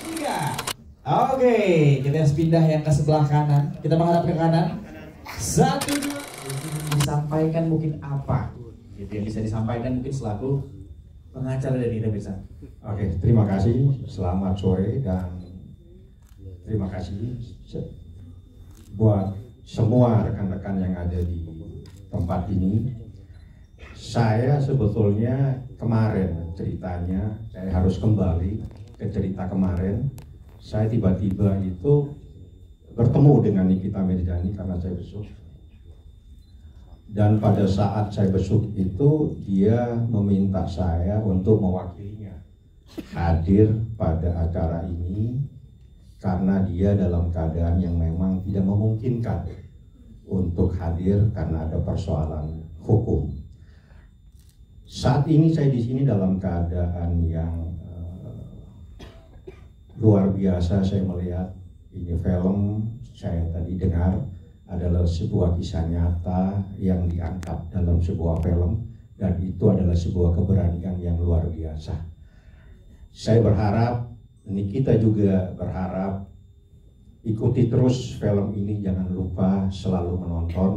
Tiga. Oke, kita harus pindah yang ke sebelah kanan. Kita menghadap ke kanan. Satu, dua. Disampaikan mungkin apa? Gitu yang bisa disampaikan mungkin selaku pengacara dari Rebesa. Oke, terima kasih. Selamat sore dan terima kasih buat semua rekan-rekan yang ada di tempat ini. Saya sebetulnya kemarin ceritanya, saya harus kembali ke cerita kemarin. Saya tiba-tiba itu bertemu dengan Nikita Mirzani karena saya besuk. Dan pada saat saya besuk itu, dia meminta saya untuk mewakilinya hadir pada acara ini karena dia dalam keadaan yang memang tidak memungkinkan untuk hadir karena ada persoalan hukum. Saat ini saya di sini dalam keadaan yang luar biasa. Saya melihat ini film, saya tadi dengar adalah sebuah kisah nyata yang diangkat dalam sebuah film, dan itu adalah sebuah keberanian yang luar biasa. Saya berharap, Nikita juga berharap, ikuti terus film ini, jangan lupa selalu menonton.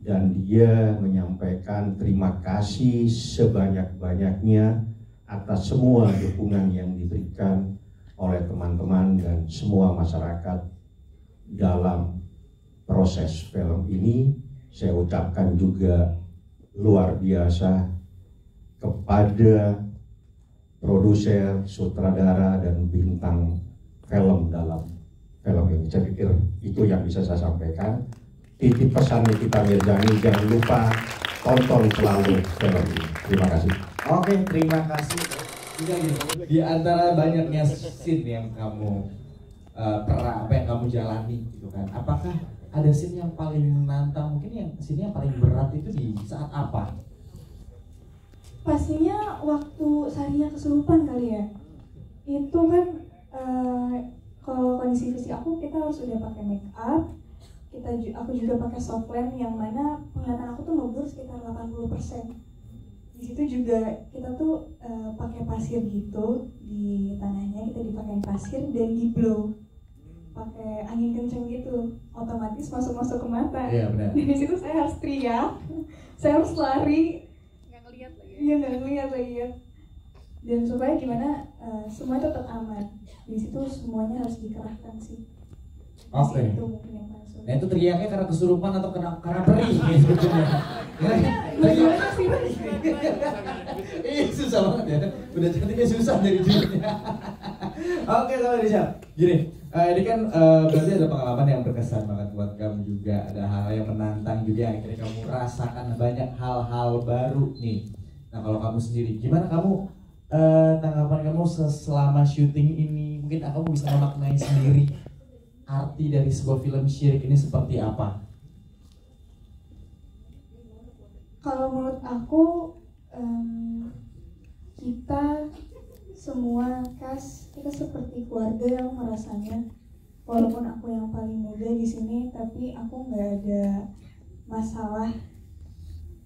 Dan dia menyampaikan terima kasih sebanyak-banyaknya atas semua dukungan yang diberikan oleh teman-teman dan semua masyarakat dalam proses film ini. Saya ucapkan juga luar biasa kepada produser, sutradara, dan bintang film dalam film ini. Saya pikir itu yang bisa saya sampaikan. Titip pesan Nikita Mirzani, jangan lupa tonton selalu film ini. Terima kasih. Oke, terima kasih. Di antara banyaknya scene yang kamu pernah, apa yang kamu jalani gitu kan, apakah ada scene yang paling menantang, mungkin yang scene yang paling berat itu di saat apa? Pastinya waktu Sarinya kesurupan kali ya. Itu kan kalau kondisi fisik aku, kita harus udah pakai make up. Aku juga pakai soft lens yang mana penglihatan aku tuh ngeblur sekitar 80%. Di situ juga kita tuh pakai pasir gitu di tanahnya, kita dipakai pasir dan di blow pakai angin kenceng gitu, otomatis masuk ke mata. Iya benar. Dan di situ saya harus teriak, saya harus lari, nggak ngeliat lagi. Iya nggak ngeliat lagi ya. Dan supaya gimana semua tetap aman. Di situ semuanya harus dikerahkan sih. Oke. Nah itu teriaknya karena kesurupan atau karena perih gitu sebetulnya. Susah banget ya. Udah cantiknya susah dari dirinya. Oke, sama Risha. Gini, ini kan berarti ada pengalaman yang berkesan banget buat kamu juga. Ada hal yang menantang juga yang akhirnya kamu rasakan banyak hal-hal baru nih. Nah kalau kamu sendiri, gimana kamu tanggapan kamu selama syuting ini? Mungkin kamu bisa memaknai sendiri arti dari sebuah film Syirik ini seperti apa? Kalau menurut aku, kita semua cast, kita seperti keluarga yang merasanya. Walaupun aku yang paling muda di sini, tapi aku nggak ada masalah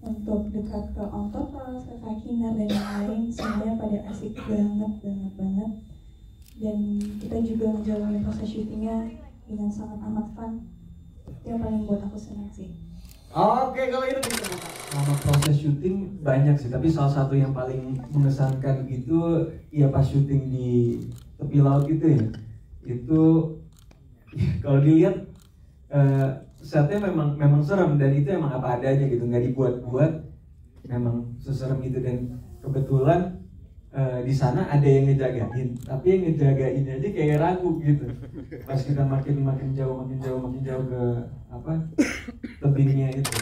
untuk dekat ke Om Topros, ke Kak Kinar dan yang lain. Semuanya pada asik banget. Dan kita juga menjalani proses syutingnya dengan sangat amat fun. Itu yang paling buat aku senang sih. Oke, kalau itu bisa. Selama proses syuting banyak sih, tapi salah satu yang paling mengesankan itu ya pas syuting di tepi laut itu ya. Itu kalau dilihat setnya memang serem, dan itu emang apa adanya gitu, nggak dibuat-buat, memang seserem itu. Dan kebetulan di sana ada yang ngejagain, tapi yang ngejagain aja kayak ragu gitu. Pas kita makin jauh ke tebingnya itu.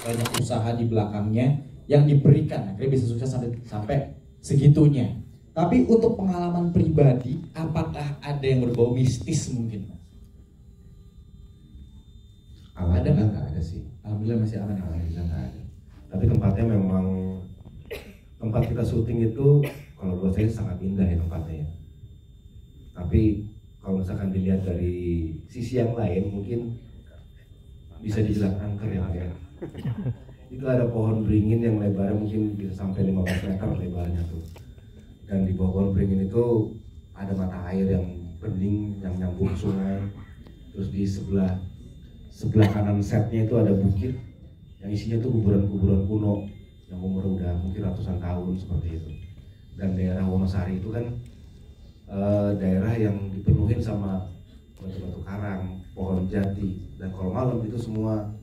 Banyak usaha di belakangnya yang diberikan akhirnya bisa sukses sampai segitunya. Tapi untuk pengalaman pribadi, apakah ada yang berbau mistis mungkin? Alhamdulillah nggak ada sih. Alhamdulillah masih aman. Alhamdulillah nggak ada. Tapi tempatnya memang, tempat kita syuting itu kalau buat saya sangat indah ya tempatnya ya. Tapi kalau misalkan dilihat dari sisi yang lain, mungkin bisa dibilang angker ya Pak ya. Itu ada pohon beringin yang lebarnya mungkin bisa sampai 15 meter lebarnya tuh. Dan di bawah pohon beringin itu ada mata air yang bening yang nyambung sungai. Terus di sebelah kanan setnya itu ada bukit yang isinya tuh kuburan-kuburan kuno yang umur udah mungkin ratusan tahun seperti itu. Dan daerah Wonosari itu kan daerah yang dipenuhin sama batu-batu karang, pohon jati, dan kalau malam itu semua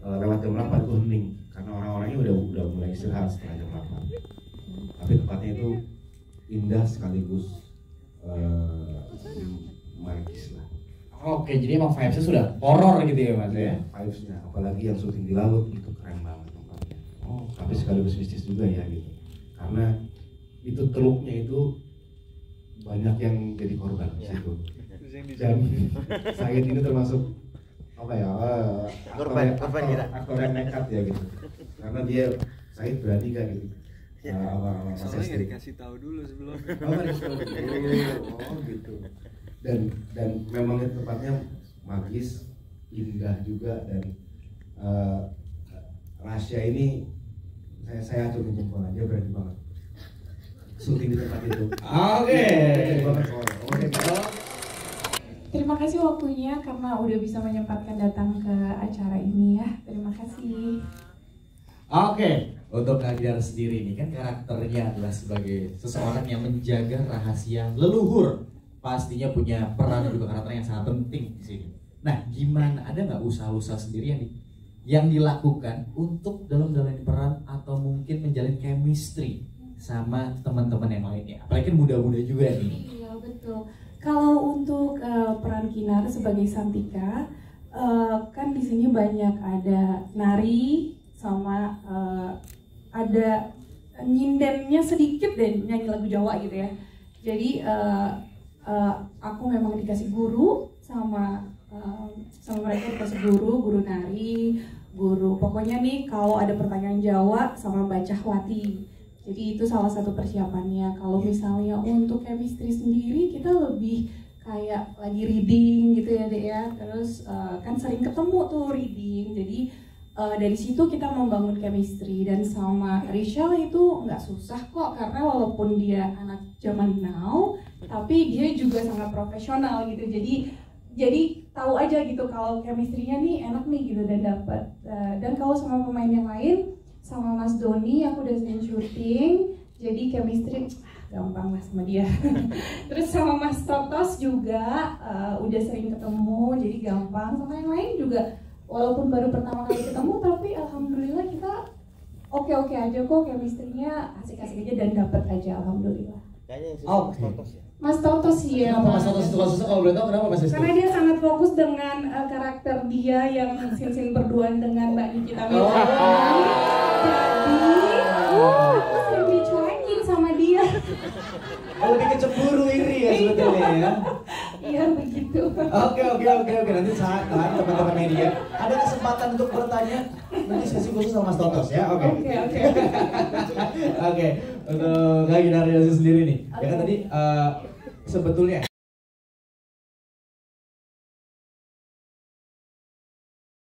lewat jam 8 itu hening karena orang-orangnya udah mulai istirahat setelah jam 8. Tapi tempatnya itu indah sekaligus magis lah. Oke, jadi emang vibes-nya sudah horor gitu ya Mas ya? Vibes-nya, apalagi yang syuting di laut itu keren banget tempatnya. Tapi sekaligus mistis juga ya gitu. Karena itu teluknya itu banyak yang jadi korban di situ. Dan Said ini termasuk apa ya? Aktor yang nekat ya gitu. Karena dia Said berani kan gitu. Soalnya nggak dikasih tahu dulu sebelumnya. Oh gitu. Dan memang tempatnya magis, indah juga, dan Rasya ini saya acungin jempol aja, berani banget syuting di tempat itu. Oke. Terima kasih waktunya karena udah bisa menyempatkan datang ke acara ini ya. Terima kasih. Oke, untuk Nagidar sendiri ini kan karakternya adalah sebagai seseorang yang menjaga rahasia leluhur. Pastinya punya peran juga karakter yang sangat penting di sini. Nah, gimana, ada nggak usaha-usaha sendiri yang dilakukan untuk dalam peran atau mungkin menjalin chemistry sama teman-teman yang lainnya? Apalagi kan muda-muda juga nih. Iya betul. Kalau untuk peran Kinar sebagai Santika, kan di sini banyak ada nari sama ada nyindennya sedikit dan nyanyi lagu Jawa gitu ya. Jadi aku memang dikasih guru sama mereka, dikasih guru nari, guru pokoknya nih kalau ada pertanyaan Jawa sama baca Wati. Jadi itu salah satu persiapannya. Kalau misalnya untuk chemistry sendiri kita lebih kayak lagi reading gitu ya Dek ya. Terus kan sering ketemu tuh reading. Jadi dari situ kita membangun chemistry. Dan sama Rachel itu nggak susah kok, karena walaupun dia anak zaman now, tapi dia juga sangat profesional gitu. Jadi tahu aja gitu kalau chemistry-nya nih enak nih gitu dan dapat. Dan kalau sama pemain yang lain, sama Mas Doni aku udah sering syuting, jadi chemistry gampang lah sama dia. Terus sama Mas Totos juga udah sering ketemu, jadi gampang. Sama yang lain juga walaupun baru pertama kali ketemu, tapi alhamdulillah kita oke aja kok, chemistry-nya asik-asik aja dan dapat aja alhamdulillah. Kayaknya yang susah Mas Totos ya. Mas Totos ya. Kenapa Mas Totos itu susah, kalau boleh tahu kenapa Mas Totos? Karena dia sangat fokus dengan karakter dia yang sin berduaan dengan Mbak Nikita Mirzani. Jadi aku sering dicuekin sama dia. Lebih kecemburu iri ya sebetulnya ya. Iya begitu. Oke. Nanti saat teman-teman media ada kesempatan untuk bertanya, nanti sesi khusus sama Mas Totos ya. Oke. Oke. Untuk Kak Ginarya sendiri nih. Ya kan tadi sebetulnya